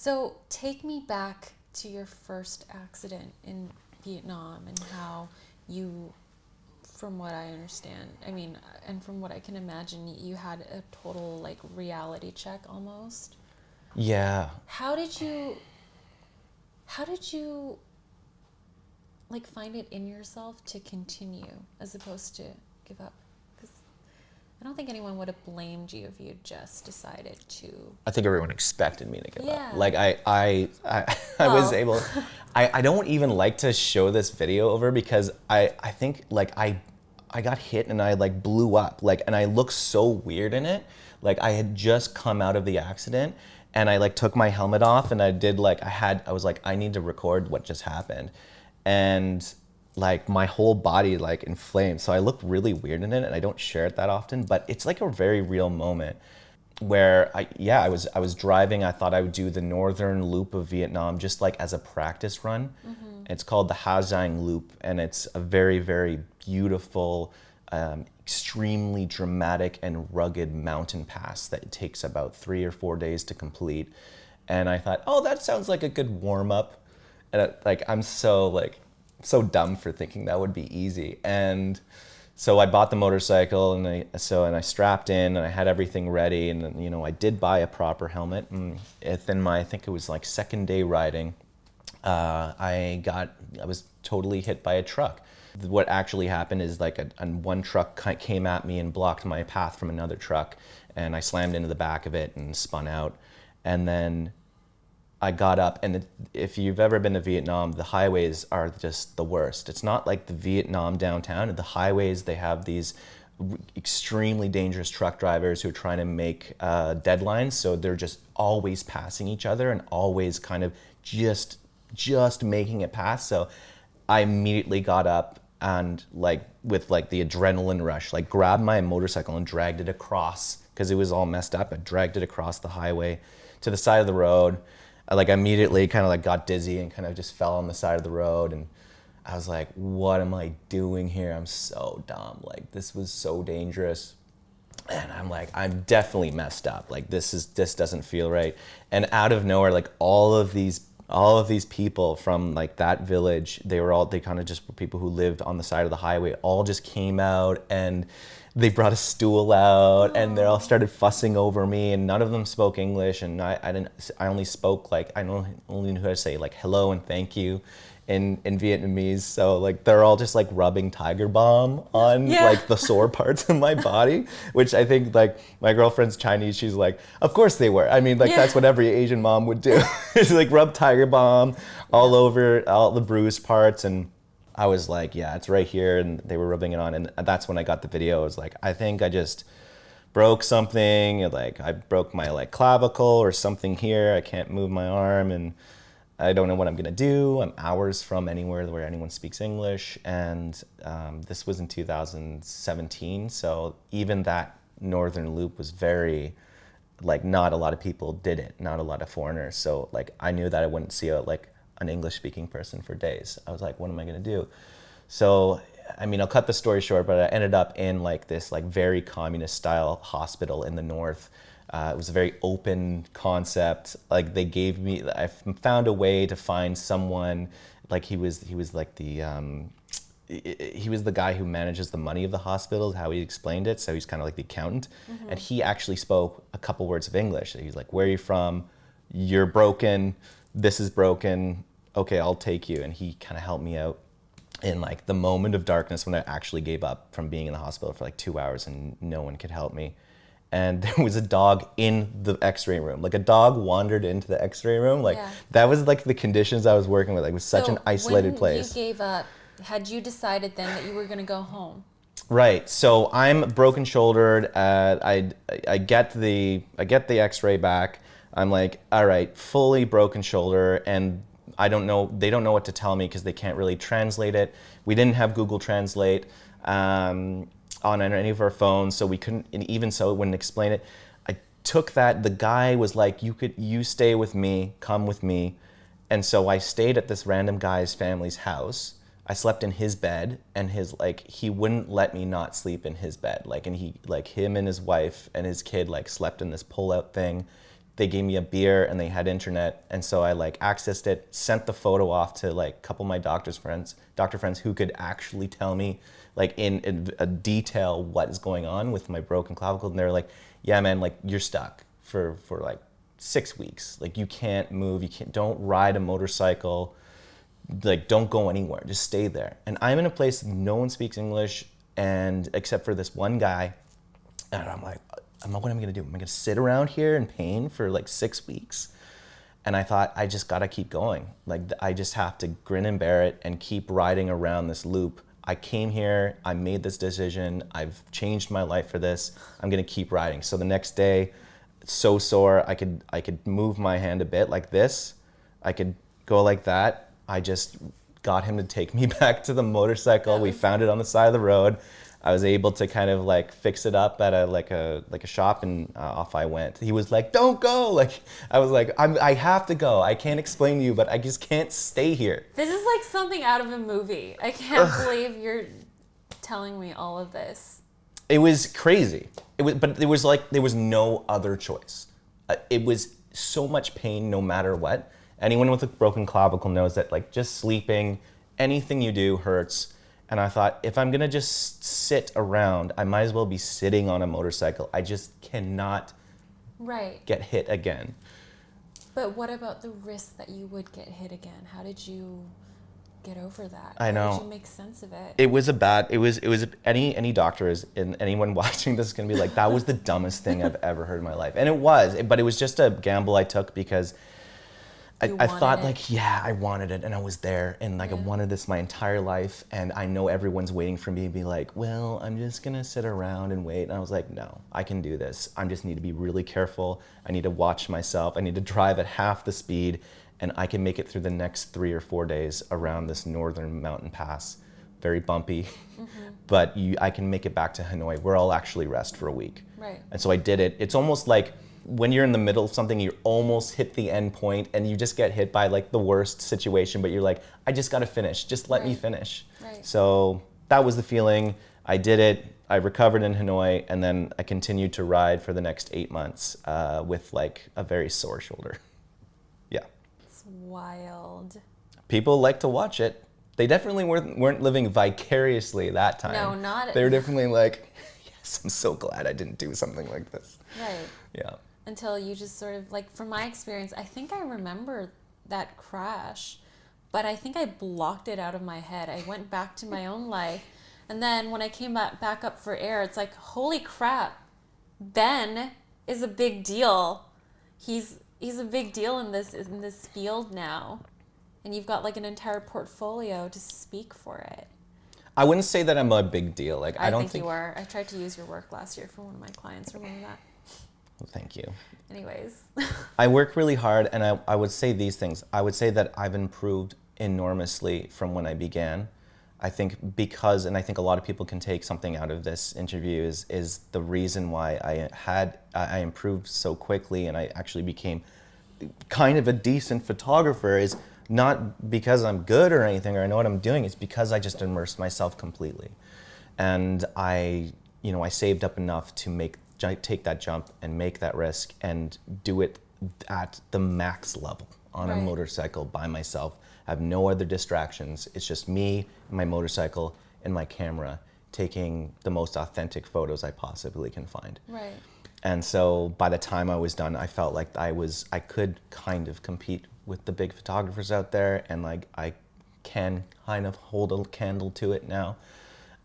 So take me back to your first accident in Vietnam and how you, from what I understand, I mean, and from what I can imagine, you had a total like reality check almost. Yeah. How did you like find it in yourself to continue as opposed to give up? Because I don't think anyone would have blamed you if you had just decided to. I think everyone expected me to give up. Yeah. Like I was Well, able. I don't even like to show this video over because I think like I got hit and I like blew up like and I look so weird in it. Like I had just come out of the accident and I like took my helmet off and I did like I was like I need to record what just happened, and like my whole body like inflamed. So I look really weird in it and I don't share it that often, but it's like a very real moment where I was driving. I thought I would do the northern loop of Vietnam just like as a practice run. It's called the Ha Giang Loop, and it's a very, very beautiful, extremely dramatic and rugged mountain pass that takes about 3 or 4 days to complete. And I thought, oh, that sounds like a good warm up. And I'm so dumb for thinking that would be easy. And so I bought the motorcycle and I strapped in and I had everything ready, and then, I did buy a proper helmet. And within I think it was like second day riding, I was totally hit by a truck. What actually happened is like one truck came at me and blocked my path from another truck, and I slammed into the back of it and spun out. And then I got up, and if you've ever been to Vietnam, the highways are just the worst. It's not like the Vietnam downtown. The highways, they have these extremely dangerous truck drivers who are trying to make deadlines, so they're just always passing each other and always kind of just making it past. So I immediately got up and like with like the adrenaline rush, like grabbed my motorcycle and dragged it across because it was all messed up. I dragged it across the highway to the side of the road. I like immediately kind of like got dizzy and kind of just fell on the side of the road, and I was like, what am I doing here? I'm so dumb. Like this was so dangerous. And I'm like, I'm definitely messed up. Like this doesn't feel right. And out of nowhere, like all of these people from like that village, they kind of just were people who lived on the side of the highway, all just came out and they brought a stool out and they all started fussing over me, and none of them spoke English, and I only spoke like I only knew how to say like hello and thank you in Vietnamese. So like they're all just like rubbing Tiger Balm on like the sore parts of my body, which I think like my girlfriend's Chinese, she's like, of course they were. I mean like that's what every Asian mom would do. Is like rub Tiger Balm all over all the bruised parts. And I was like, yeah, it's right here, and they were rubbing it on, and that's when I got the video. I was like, I think I just broke something, like I broke my like clavicle or something here. I can't move my arm, and I don't know what I'm gonna do. I'm hours from anywhere where anyone speaks English, and this was in 2017, so even that northern loop was very, like not a lot of people did it, not a lot of foreigners, so like I knew that I wouldn't see an English-speaking person for days. I was like, what am I gonna do? So, I mean, I'll cut the story short, but I ended up in like this like very communist-style hospital in the north. It was a very open concept. Like I found a way to find someone, like he was like he was the guy who manages the money of the hospital, how he explained it. So he's kind of like the accountant. And he actually spoke a couple words of English. He's like, where are you from? You're broken. This is broken. Okay, I'll take you. And he kind of helped me out in like the moment of darkness when I actually gave up from being in the hospital for like 2 hours and no one could help me. And there was a dog in the x-ray room. Like a dog wandered into the x-ray room. Like that was like the conditions I was working with. Like it was such an isolated place. When you gave up, had you decided then that you were going to go home? Right. So I'm broken shouldered. I get the x-ray back. I'm like, all right, fully broken shoulder, and they don't know what to tell me because they can't really translate it. We didn't have Google Translate on any of our phones, so we couldn't, and even so it wouldn't explain it. I took that, the guy was like, you stay with me, come with me. And so I stayed at this random guy's family's house. I slept in his bed, and he wouldn't let me not sleep in his bed. Like, and him and his wife and his kid like slept in this pull-out thing. they gave me a beer and they had internet, and so I like accessed it, sent the photo off to like a couple of my doctor friends who could actually tell me like in a detail what is going on with my broken clavicle, and they're like, yeah man, like you're stuck for like 6 weeks, like you can't move, don't ride a motorcycle, like don't go anywhere, just stay there. And I'm in a place no one speaks English, and except for this one guy, and I'm like, what am I gonna do? Am I gonna sit around here in pain for like 6 weeks? And I thought, I just gotta keep going. Like I just have to grin and bear it and keep riding around this loop. I came here, I made this decision, I've changed my life for this, I'm gonna keep riding. So the next day, so sore, I could move my hand a bit like this, I could go like that. I just got him to take me back to the motorcycle. We found it on the side of the road. I was able to kind of like fix it up at a shop, and off I went. He was like, "Don't go!" Like I was like, I have to go. I can't explain to you, but I just can't stay here. This is like something out of a movie. I can't believe you're telling me all of this. It was crazy. But there was no other choice. It was so much pain, no matter what. Anyone with a broken clavicle knows that like just sleeping, anything you do hurts. And I thought, if I'm gonna just sit around, I might as well be sitting on a motorcycle. I just cannot get hit again. But what about the risk that you would get hit again? How did you get over that? I know. How did you make sense of it? It was any doctor and anyone watching this is gonna be like, that was the dumbest thing I've ever heard in my life. And it was, but it was just a gamble I took because I thought like, yeah, I wanted it and I was there and like I wanted this my entire life, and I know everyone's waiting for me to be like, well, I'm just gonna sit around and wait. And I was like, no, I can do this. I just need to be really careful. I need to watch myself. I need to drive at half the speed, and I can make it through the next 3 or 4 days around this northern mountain pass. Very bumpy, but I can make it back to Hanoi where I'll actually rest for a week. Right. And so I did it. It's almost like when you're in the middle of something, you almost hit the end point and you just get hit by like the worst situation, but you're like, I just got to finish. Just let me finish. Right. So that was the feeling. I did it. I recovered in Hanoi, and then I continued to ride for the next 8 months with like a very sore shoulder. Yeah. It's wild. People like to watch it. They definitely weren't living vicariously that time. No, not. They were definitely like, yes, I'm so glad I didn't do something like this. Right. Yeah. Until you just sort of, like, from my experience, I think I remember that crash, but I think I blocked it out of my head. I went back to my own life, and then when I came back up for air, it's like, holy crap, Ben is a big deal. He's a big deal in this field now, and you've got like an entire portfolio to speak for it. I wouldn't say that I'm a big deal. Like I don't think you are. I tried to use your work last year for one of my clients. Remember that? Well, thank you. Anyways. I work really hard, and I would say these things. I would say that I've improved enormously from when I began. I think and I think a lot of people can take something out of this interview is the reason why I improved so quickly and I actually became kind of a decent photographer is not because I'm good or anything or I know what I'm doing. It's because I just immersed myself completely. And I saved up enough to take that jump and make that risk and do it at the max level on a motorcycle by myself. I have no other distractions. It's just me, my motorcycle, and my camera taking the most authentic photos I possibly can find. Right. And so by the time I was done, I felt like I could kind of compete with the big photographers out there, and like I can kind of hold a candle to it now.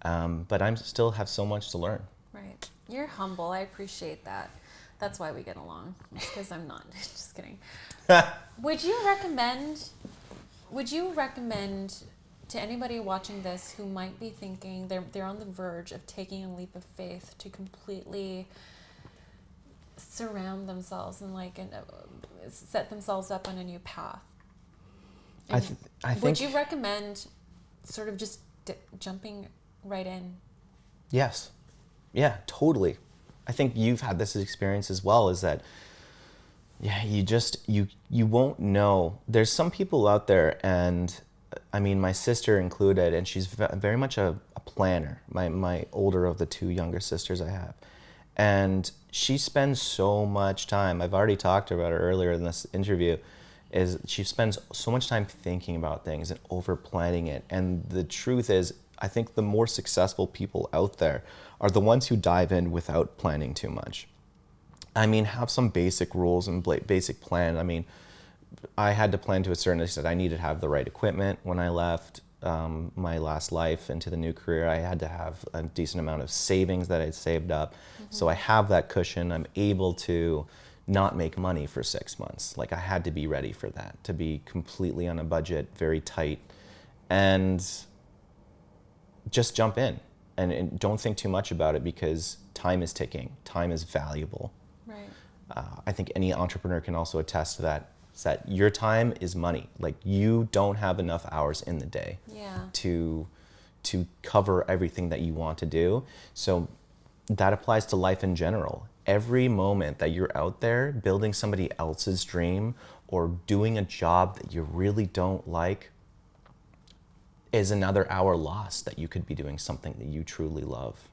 But I still have so much to learn. Right. You're humble. I appreciate that. That's why we get along. Because I'm not. Just kidding. Would you recommend to anybody watching this who might be thinking they're on the verge of taking a leap of faith to completely surround themselves and set themselves up on a new path? I think. Would you recommend sort of just jumping right in? Yes. Yeah, totally. I think you've had this experience as well, is that you won't know. There's some people out there, and I mean my sister included, and she's very much a planner, my older of the two younger sisters I have. And she spends so much time. I've already talked about her earlier in this interview. Is she spends so much time thinking about things and over planning it. And the truth is, I think the more successful people out there are the ones who dive in without planning too much. I mean, have some basic rules and basic plan. I mean, I had to plan to a certain extent. I needed to have the right equipment when I left my last life into the new career. I had to have a decent amount of savings that I'd saved up. So I have that cushion. I'm able to not make money for 6 months. Like, I had to be ready for that, to be completely on a budget, very tight, and just jump in and don't think too much about it, because time is ticking. Time is valuable. Right. I think any entrepreneur can also attest to that, is that your time is money. Like, you don't have enough hours in the day Yeah. to cover everything that you want to do. So that applies to life in general. Every moment that you're out there building somebody else's dream or doing a job that you really don't like is another hour lost that you could be doing something that you truly love.